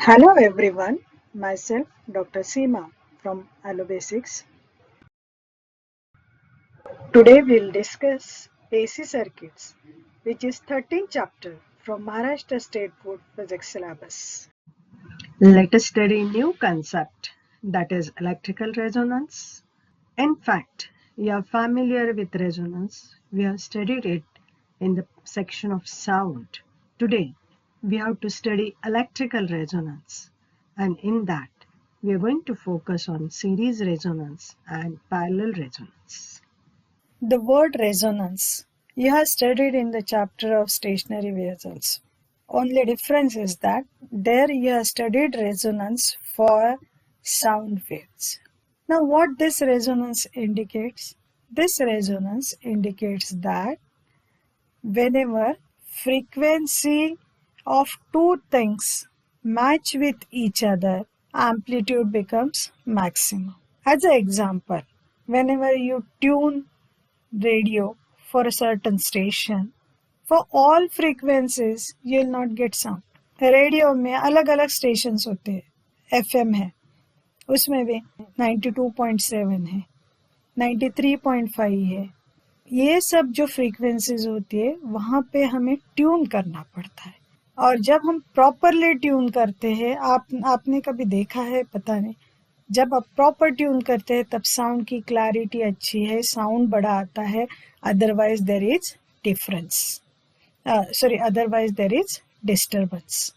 Hello everyone, myself Dr. Seema from Alobasics. Today we'll discuss AC circuits, which is 13th chapter from Maharashtra State Board Physics syllabus. Let us study a new concept, that is electrical resonance. In fact, you are familiar with resonance. We have studied it in the section of sound. Today, we have to study electrical resonance, and in that, we are going to focus on series resonance and parallel resonance. The word resonance you have studied in the chapter of stationary waves also. Only difference is that there you have studied resonance for sound waves. Now what this resonance indicates? This resonance indicates that whenever frequency of two things match with each other, amplitude becomes maximum. As an example, whenever you tune radio for a certain station, for all frequencies you will not get sound. Radio में अलग अलग stations होते हैं, FM है उसमें भी 92.7 है, 93.5 है. ये सब जो फ्रीक्वेंसीज होती है वहाँ पे हमें ट्यून करना पड़ता है. और जब हम प्रॉपरली ट्यून करते हैं, आपने कभी देखा है पता नहीं, जब आप प्रॉपर ट्यून करते हैं तब साउंड की क्लैरिटी अच्छी है, साउंड बड़ा आता है. Otherwise there is difference, otherwise there is disturbance.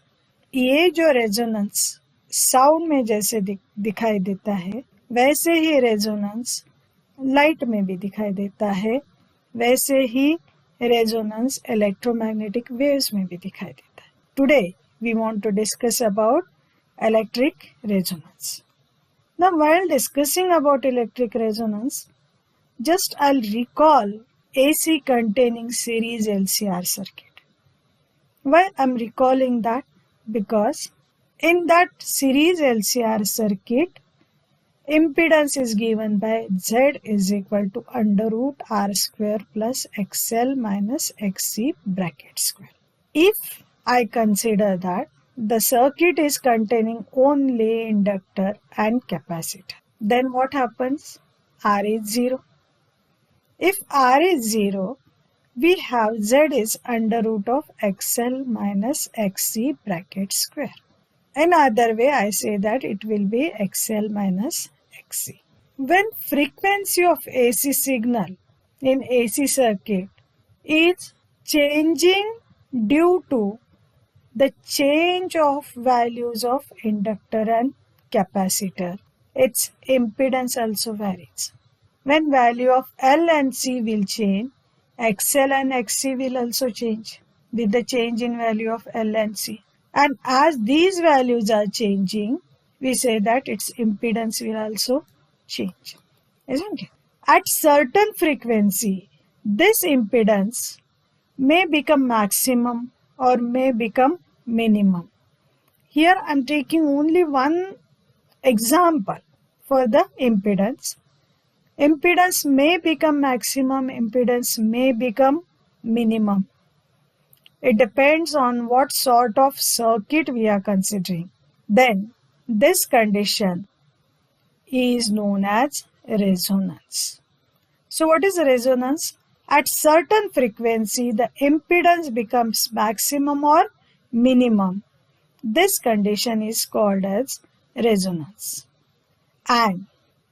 ये जो रेजोनेंस साउंड में जैसे दिखाई देता है, वैसे ही रेजोनेंस लाइट में भी दिखाई देता है, वैसे ही रेजोनेंस इलेक्ट्रोमैग्नेटिक वेव्स में भी दिखाई देता है. Today we want to discuss about electric resonance. Now, while discussing about electric resonance, just I'll recall AC containing series LCR circuit. Why I'm recalling that? Because in that series LCR circuit, impedance is given by Z is equal to under root R square plus XL minus XC bracket square. If I consider that the circuit is containing only inductor and capacitor, then what happens? R is 0. If R is 0, we have Z is under root of XL minus XC bracket square. Another way I say that it will be XL minus XC. When frequency of AC signal in AC circuit is changing due to the change of values of inductor and capacitor, its impedance also varies. When value of L and C will change, XL and XC will also change with the change in value of L and C. And as these values are changing, we say that its impedance will also change, isn't it? At certain frequency, this impedance may become maximum or may become minimum. Here I am taking only one example for the impedance. Impedance may become maximum, impedance may become minimum. It depends on what sort of circuit we are considering. Then this condition is known as resonance. So what is resonance? At certain frequency, the impedance becomes maximum or minimum. This condition is called as resonance. And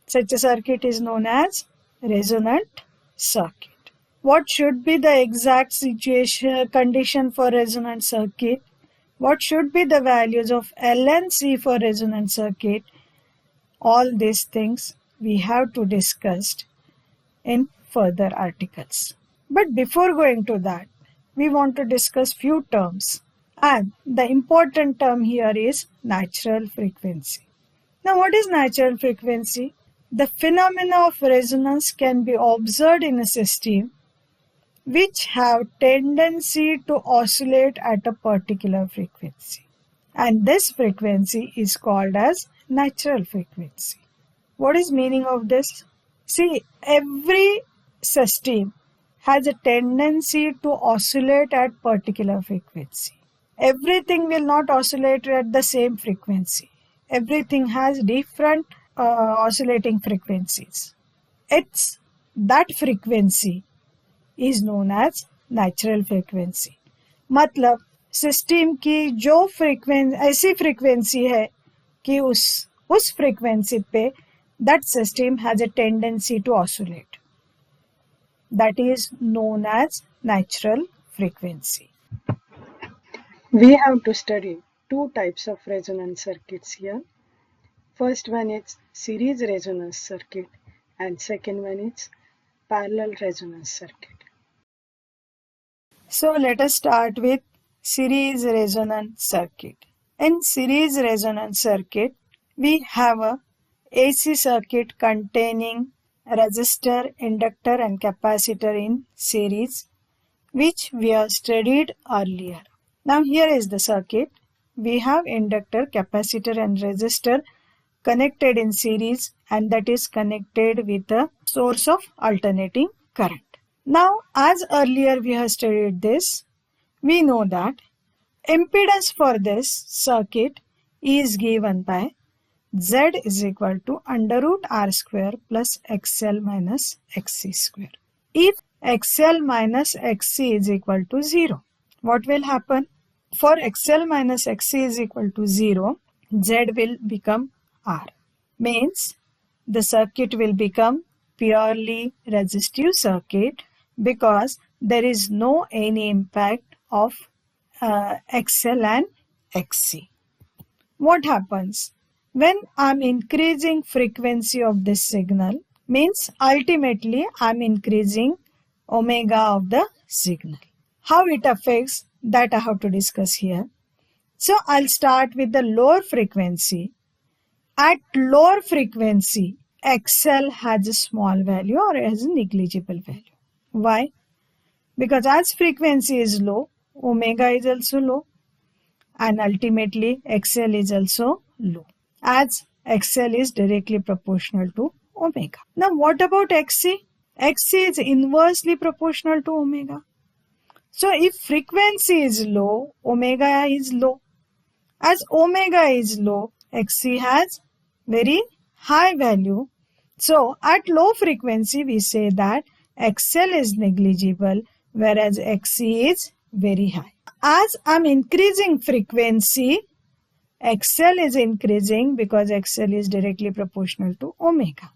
such a circuit is known as resonant circuit. What should be the exact condition for resonant circuit? What should be the values of L and C for resonant circuit? All these things we have to discuss in further articles. But before going to that, we want to discuss few terms. And the important term here is natural frequency. Now what is natural frequency? The phenomena of resonance can be observed in a system which have tendency to oscillate at a particular frequency. And this frequency is called as natural frequency. What is meaning of this? See, every system has a tendency to oscillate at particular frequency. everything will not oscillate at the same frequency. Everything has different oscillating frequencies. It's that frequency is known as natural frequency. मतलब system की जो frequency ऐसी frequency है कि उस frequency पे that system has a tendency to oscillate. That is known as natural frequency. We have to study two types of resonance circuits here. First one is series resonance circuit and second one is parallel resonance circuit. So let us start with series resonance circuit. In series resonance circuit, we have a AC circuit containing resistor, inductor and capacitor in series, which we have studied earlier. Now here is the circuit. We have inductor, capacitor and resistor connected in series, and that is connected with a source of alternating current. Now, as earlier we have studied this, we know that impedance for this circuit is given by Z is equal to under root R square plus XL minus XC square. If XL minus XC is equal to 0, what will happen? For XL minus XC is equal to 0, Z will become R. Means the circuit will become purely resistive circuit because there is no any impact of XL and XC. What happens? When I'm increasing frequency of this signal, means ultimately I'm increasing omega of the signal. How it affects, that I have to discuss here. So I'll start with the lower frequency. At lower frequency, XL has a small value or has a negligible value. Why? Because as frequency is low, omega is also low and ultimately XL is also low, as XL is directly proportional to omega. Now what about XC? XC is inversely proportional to omega. So if frequency is low, omega is low. As omega is low, XC has very high value. So at low frequency we say that XL is negligible whereas XC is very high. As I'm increasing frequency, XL is increasing because XL is directly proportional to omega.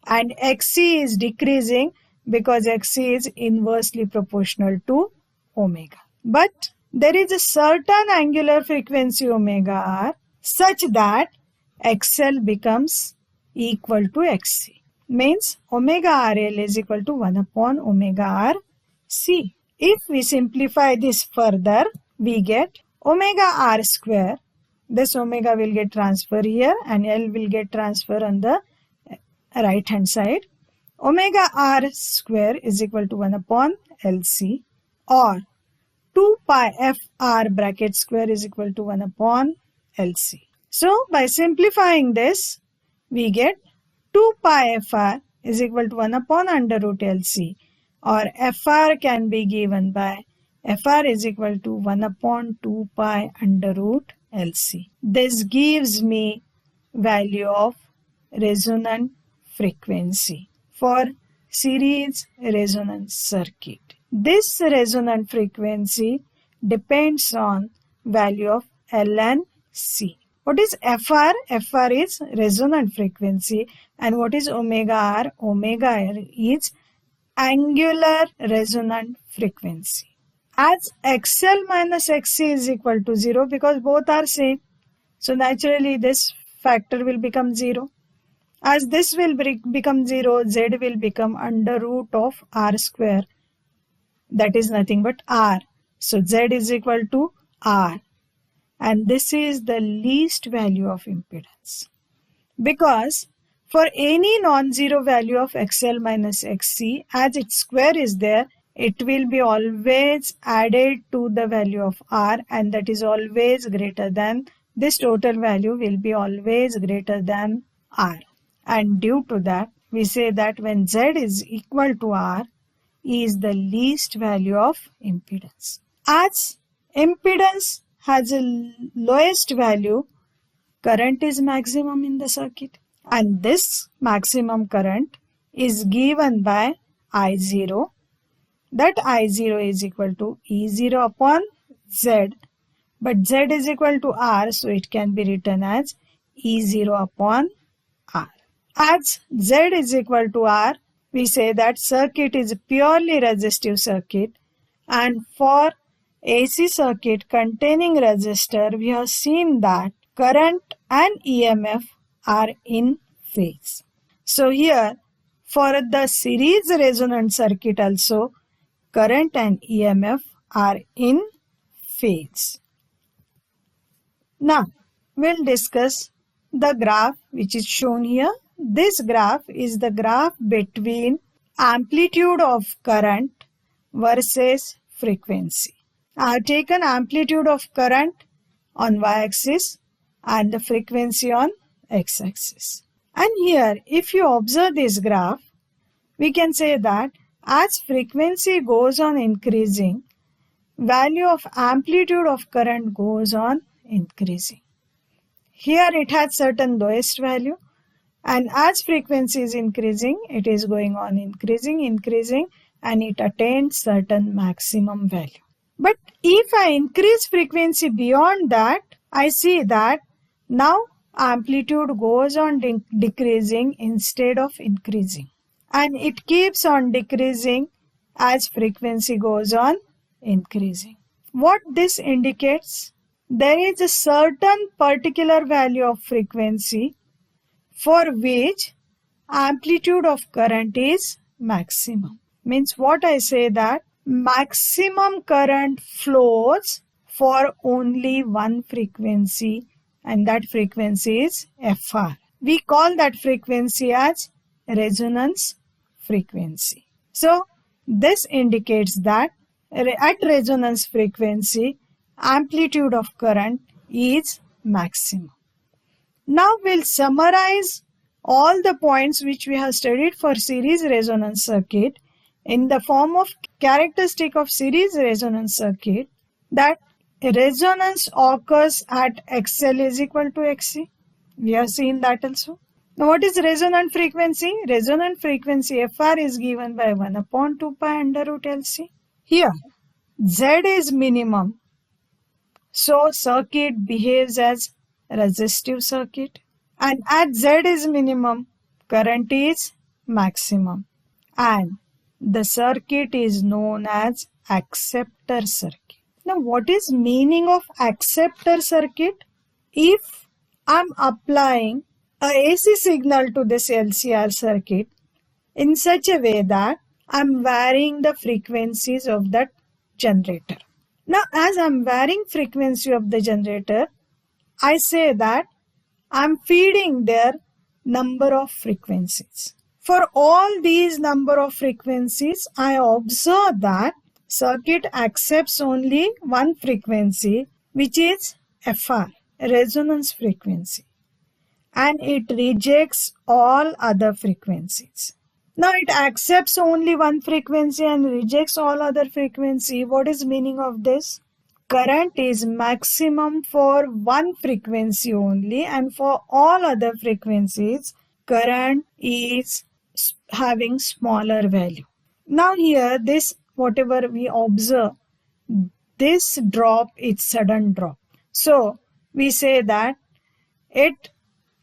And XC is decreasing because XC is inversely proportional to omega. But there is a certain angular frequency omega r such that XL becomes equal to XC. Means omega RL is equal to 1 upon omega RC. If we simplify this further, we get omega R square. This omega will get transferred here and L will get transferred on the right hand side. Omega R square is equal to 1 upon LC, or 2 pi FR bracket square is equal to 1 upon LC. So by simplifying this, we get 2 pi FR is equal to 1 upon under root LC, or FR can be given by FR is equal to 1 upon 2 pi under root LC. This gives me value of resonant frequency for series resonance circuit. This resonant frequency depends on value of L and C. What is FR? FR is resonant frequency, and what is omega R? Omega R is angular resonant frequency. As XL minus XC is equal to 0 because both are same, so naturally this factor will become 0. As this will become 0, Z will become under root of R square. That is nothing but R. So Z is equal to R. And this is the least value of impedance. Because for any non-zero value of XL minus XC, as its square is there, it will be always added to the value of R, and that is always greater than, this total value will be always greater than R. And due to that, we say that when Z is equal to R, is the least value of impedance. As impedance has a lowest value, current is maximum in the circuit. And this maximum current is given by I0. That I0 is equal to E0 upon Z. But Z is equal to R, so it can be written as E0 upon R. As Z is equal to R, we say that circuit is a purely resistive circuit, and for AC circuit containing resistor, we have seen that current and EMF are in phase. So here, for the series resonant circuit also, current and EMF are in phase. Now, we'll discuss the graph which is shown here. This graph is the graph between amplitude of current versus frequency. I have taken amplitude of current on y-axis and the frequency on x-axis. And here, if you observe this graph, we can say that as frequency goes on increasing, value of amplitude of current goes on increasing. Here it has certain lowest value, and as frequency is increasing, it is going on increasing, and it attains certain maximum value. But if I increase frequency beyond that, I see that now amplitude goes on decreasing instead of increasing. And it keeps on decreasing as frequency goes on increasing. What this indicates? There is a certain particular value of frequency for which amplitude of current is maximum. Means what I say that maximum current flows for only one frequency, and that frequency is FR. We call that frequency as resonance frequency. So this indicates that at resonance frequency, amplitude of current is maximum. Now we'll summarize all the points which we have studied for series resonance circuit in the form of characteristic of series resonance circuit, that resonance occurs at XL is equal to XC. We have seen that also. Now what is resonant frequency? Resonant frequency FR is given by 1 upon 2 pi under root LC. Here Z is minimum, so circuit behaves as resistive circuit, and at Z is minimum, current is maximum, and the circuit is known as acceptor circuit. Now what is meaning of acceptor circuit? If I'm applying a AC signal to this LCR circuit in such a way that I'm varying the frequencies of that generator. Now as I'm varying frequency of the generator, I say that I'm feeding their number of frequencies. For all these number of frequencies, I observe that circuit accepts only one frequency, which is FR, resonance frequency, and it rejects all other frequencies. Now it accepts only one frequency and rejects all other frequency. What is meaning of this? Current is maximum for one frequency only, and for all other frequencies, current is having smaller value. Now here, this whatever we observe, this drop is sudden drop. So we say that it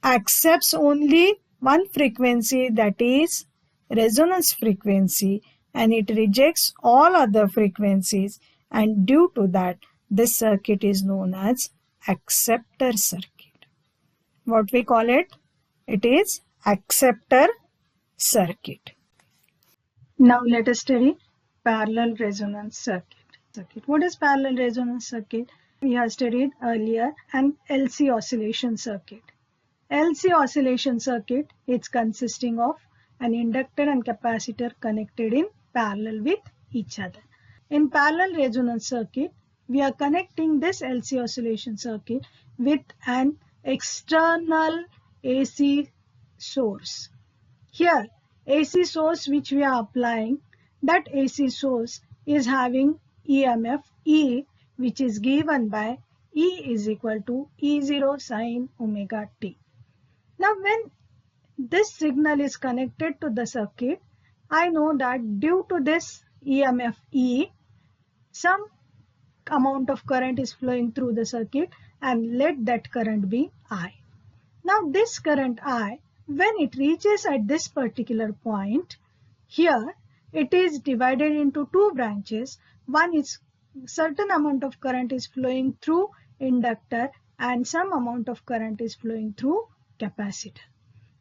accepts only one frequency, that is resonance frequency, and it rejects all other frequencies, and due to that this circuit is known as acceptor circuit. What we call it? It is acceptor circuit. Now let us study parallel resonance circuit. What is parallel resonance circuit? We have studied earlier an LC oscillation circuit. LC oscillation circuit is consisting of an inductor and capacitor connected in parallel with each other. In parallel resonance circuit, we are connecting this LC oscillation circuit with an external AC source. Here, AC source which we are applying, that AC source is having EMF E which is given by E is equal to E0 sine omega t. Now when this signal is connected to the circuit, I know that due to this EMF E, some amount of current is flowing through the circuit, and let that current be I. Now this current I, when it reaches at this particular point, here it is divided into two branches. One is certain amount of current is flowing through inductor and some amount of current is flowing through capacitor.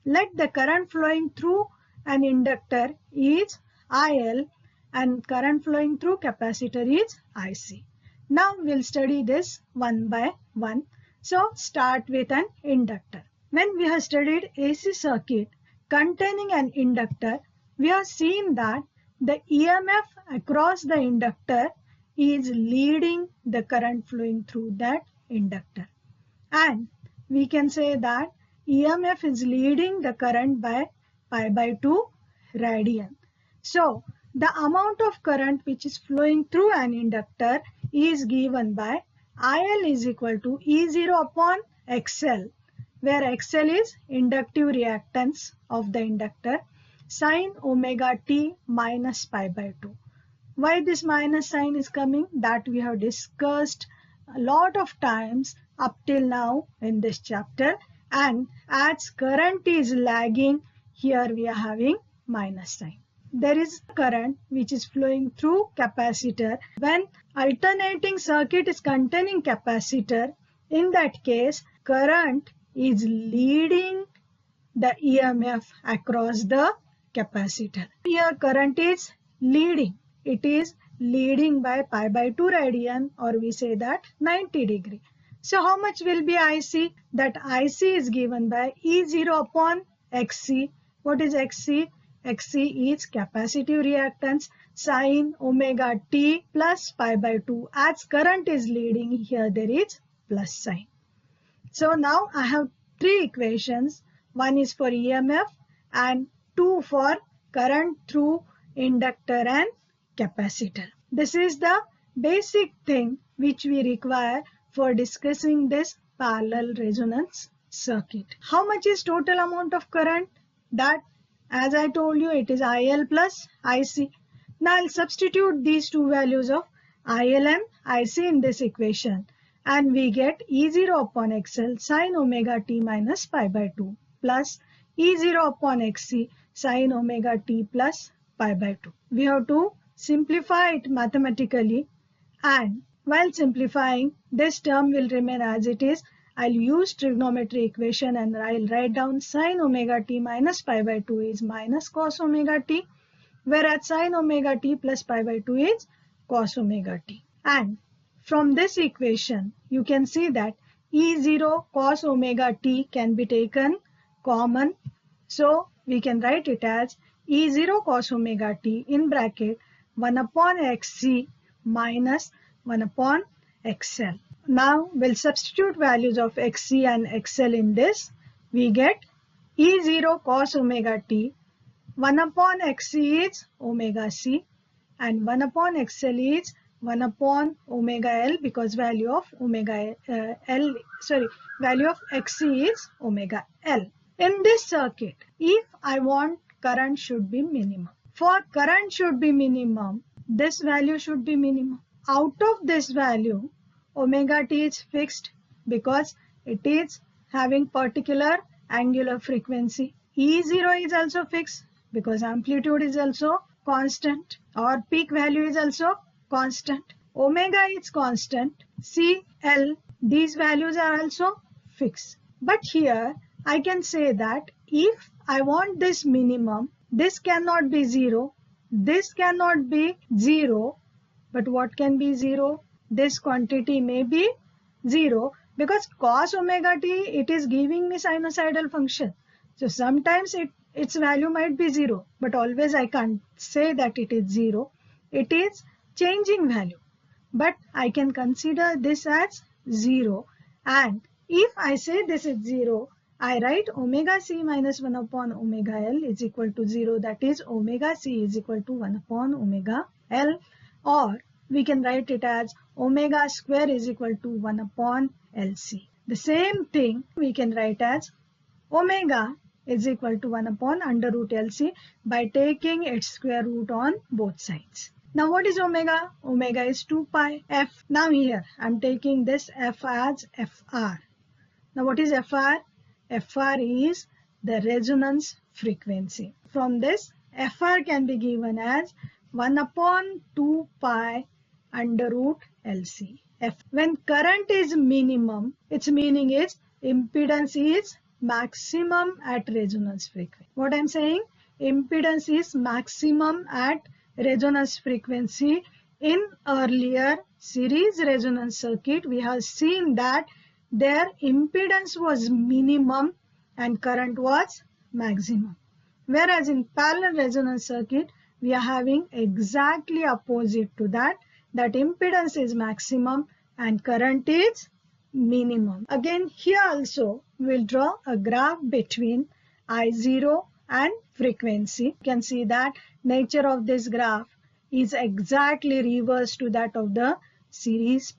Let the current flowing through an inductor is IL and current flowing through capacitor is IC. Now we'll study this one by one. So start with an inductor. When we have studied AC circuit containing an inductor, we have seen that the EMF across the inductor is leading the current flowing through that inductor. And we can say that EMF is leading the current by pi by 2 radian. So the amount of current which is flowing through an inductor is given by IL is equal to E0 upon XL, where XL is inductive reactance of the inductor, sine omega t minus pi by 2. Why this minus sign is coming? That we have discussed a lot of times up till now in this chapter, and as current is lagging, here we are having minus sign. There is current which is flowing through capacitor. When alternating circuit is containing capacitor, in that case current is leading the EMF across the capacitor. Here current is leading. It is leading by pi by 2 radian, or we say that 90 degree. So how much will be IC? That IC is given by E0 upon XC. What is XC? XC is capacitive reactance sine omega t plus pi by 2. As current is leading, here there is plus sign. So now I have three equations. One is for EMF and two for current through inductor and capacitor. This is the basic thing which we require for discussing this parallel resonance circuit. How much is total amount of current? That, as I told you, it is IL plus IC. Now I'll substitute these two values of IL and IC in this equation, and we get E0 upon XL sine omega t minus pi by 2 plus E0 upon XC sine omega t plus pi by 2. We have to simplify it mathematically, and while simplifying, this term will remain as it is. I'll use trigonometry equation and I'll write down sine omega t minus pi by 2 is minus cos omega t, whereas sine omega t plus pi by 2 is cos omega t. And from this equation, you can see that E0 cos omega t can be taken common. So we can write it as E0 cos omega t in bracket 1 upon XC minus 1 upon XL. Now we'll substitute values of XC and XL in this. We get E0 cos omega t, 1 upon XC is omega c, and 1 upon XL is 1 upon omega L, because value of value of XC is omega L. In this circuit, if I want current should be minimum. For current should be minimum, this value should be minimum. Out of this value, omega t is fixed because it is having particular angular frequency. E0 is also fixed because amplitude is also constant, or peak value is also constant. Omega is constant. C, L, these values are also fixed. But here I can say that if I want this minimum, this cannot be 0, this cannot be 0, but what can be 0? This quantity may be 0, because cos omega t, it is giving me sinusoidal function. So sometimes its value might be 0, but always I can't say that it is 0. It is changing value, but I can consider this as 0. And if I say this is 0, I write omega c minus 1 upon omega L is equal to 0. That is omega c is equal to 1 upon omega L, or we can write it as omega square is equal to 1 upon LC. The same thing we can write as omega is equal to 1 upon under root LC by taking its square root on both sides. Now what is omega? Omega is 2 pi f. Now here I am taking this f as Fr. Now what is Fr? Fr is the resonance frequency. From this, Fr can be given as 1 upon 2 pi under root LC. When current is minimum, its meaning is impedance is maximum at resonance frequency. What I am saying? Impedance is maximum at resonance frequency. In earlier series resonance circuit, we have seen that their impedance was minimum and current was maximum. Whereas in parallel resonance circuit, we are having exactly opposite to that. That impedance is maximum and current is minimum. Again, here also we'll draw a graph between I0 and frequency. You can see that nature of this graph is exactly reverse to that of the series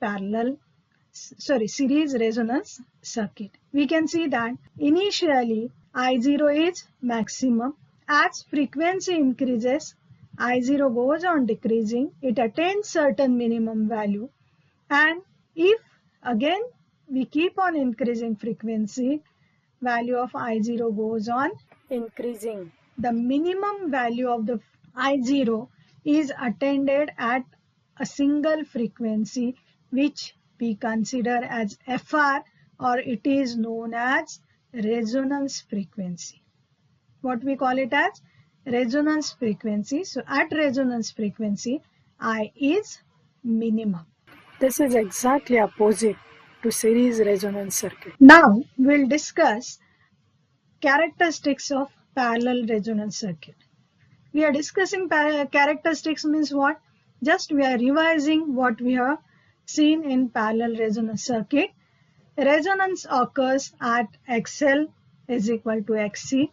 resonance circuit. We can see that initially I0 is maximum. As frequency increases, I0 goes on decreasing. It attains certain minimum value. And if again we keep on increasing frequency, value of I0 goes on increasing. The minimum value of the I0 is attained at a single frequency which we consider as Fr, or it is known as resonance frequency. What we call it as resonance frequency. So at resonance frequency, I is minimum. This is exactly opposite to series resonance circuit. Now we'll discuss characteristics of parallel resonance circuit. We are discussing characteristics means what? Just we are revising what we have seen in parallel resonance circuit. Resonance occurs at XL is equal to XC.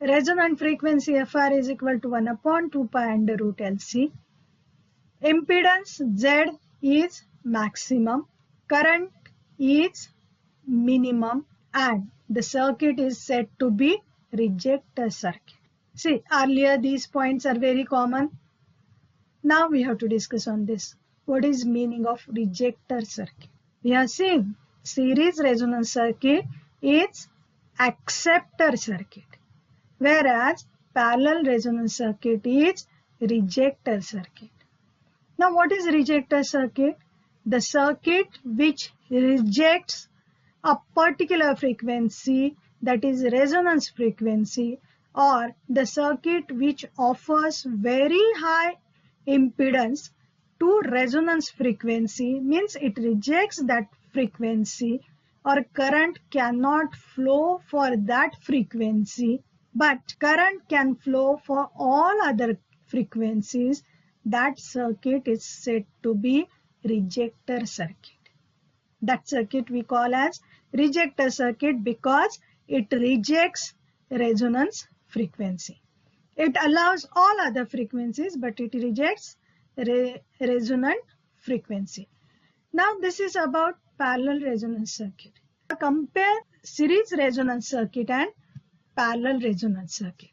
Resonant frequency Fr is equal to 1 upon 2 pi under root LC. Impedance Z is maximum. Current is minimum. And the circuit is said to be rejector circuit. See, earlier these points are very common. Now we have to discuss on this. What is meaning of rejector circuit? We have seen series resonance circuit is acceptor circuit, whereas parallel resonance circuit is rejector circuit. Now what is rejector circuit? The circuit which rejects a particular frequency, that is resonance frequency, or the circuit which offers very high impedance to resonance frequency, means it rejects that frequency, or current cannot flow for that frequency, but current can flow for all other frequencies. That circuit is said to be rejector circuit. That circuit we call as rejector circuit because it rejects resonance frequency. It allows all other frequencies, but it rejects resonant frequency. Now this is about parallel resonance circuit. Compare series resonance circuit and parallel resonance circuit.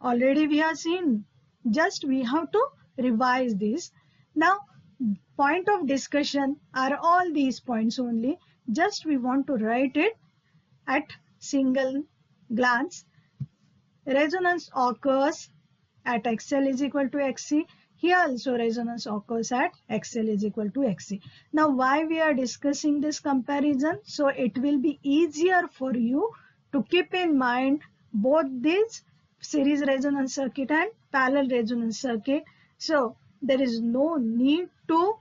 Already we have seen, just we have to revise this. Now point of discussion are all these points only. Just we want to write it at single glance. Resonance occurs at XL is equal to XC. Here also resonance occurs at XL is equal to XC. Now why we are discussing this comparison? So it will be easier for you to keep in mind both this series resonance circuit and parallel resonance circuit. So there is no need to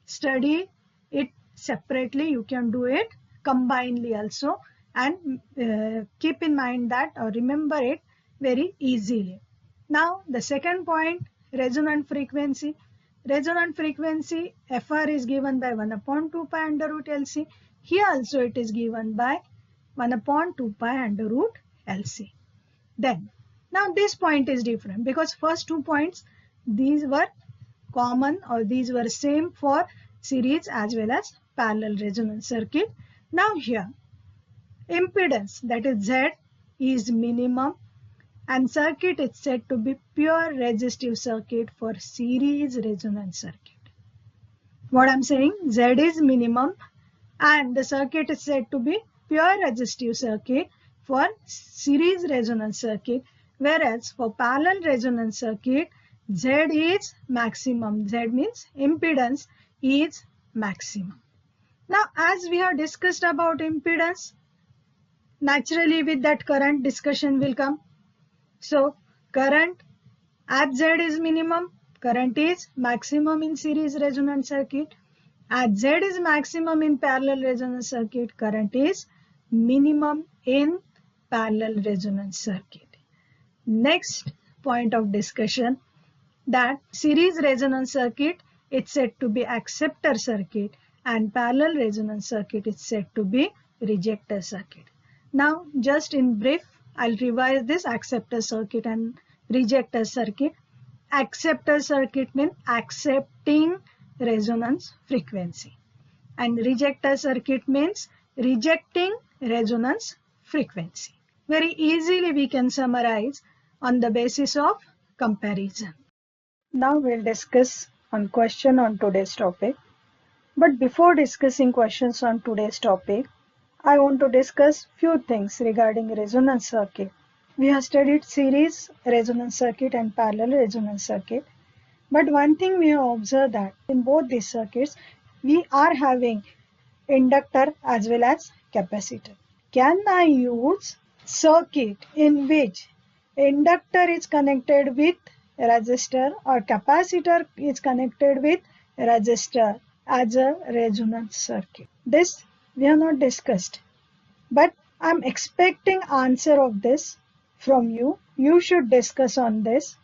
study it separately. You can do it combinedly also, and keep in mind that or remember it very easily. Now the second point, resonant frequency. Resonant frequency Fr is given by 1 upon 2 pi under root LC. Here also it is given by 1 upon 2 pi under root LC. Then now this point is different because first 2 points, these were common or these were same for series as well as parallel resonance circuit. Now here, impedance, that is Z, is minimum and circuit is said to be pure resistive circuit for series resonance circuit. What I'm saying, Z is minimum and the circuit is said to be pure resistive circuit for series resonance circuit, whereas for parallel resonance circuit, Z is maximum. Z means impedance is maximum. Now, as we have discussed about impedance, naturally with that current discussion will come. So, current as Z is minimum, current is maximum in series resonance circuit. As Z is maximum in parallel resonance circuit, current is minimum in parallel resonance circuit. Next point of discussion, that series resonance circuit is said to be acceptor circuit and parallel resonance circuit is said to be rejector circuit. Now just in brief, I'll revise this acceptor circuit and rejector circuit. Acceptor circuit means accepting resonance frequency and rejector circuit means rejecting resonance frequency. Very easily we can summarize on the basis of comparison. Now we'll discuss on question on today's topic. But before discussing questions on today's topic, I want to discuss few things regarding resonance circuit. We have studied series resonance circuit and parallel resonance circuit. But one thing we have observed that in both these circuits, we are having inductor as well as capacitor. Can I use circuit in which inductor is connected with resistor or capacitor is connected with resistor as a resonance circuit? This we have not discussed, but I am expecting answer of this from you. You should discuss on this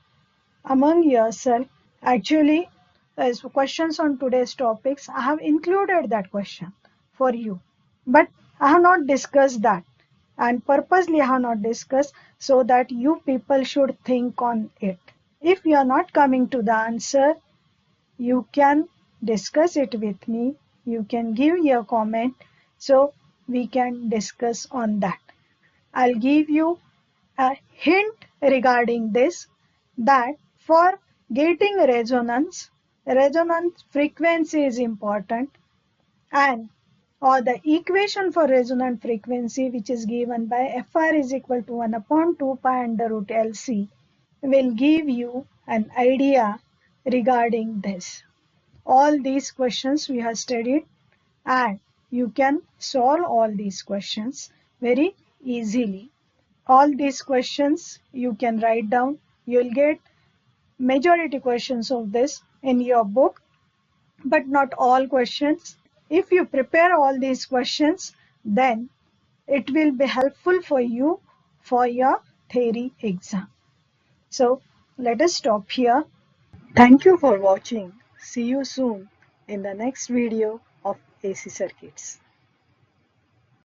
among yourself. Actually, as questions on today's topics, I have included that question for you, but I have not discussed that and purposely I have not discussed so that you people should think on it. If you are not coming to the answer, you can discuss it with me. You can give your comment so we can discuss on that. I'll give you a hint regarding this, that for getting resonance frequency is important, and or the equation for resonant frequency, which is given by Fr is equal to 1 upon 2 pi under root Lc, will give you an idea regarding this. All these questions we have studied and you can solve all these questions very easily. All these questions you can write down. You will get majority questions of this in your book, but not all questions. If you prepare all these questions, then it will be helpful for you for your theory exam. So let us stop here. Thank you for watching. See you soon in the next video of AC circuits.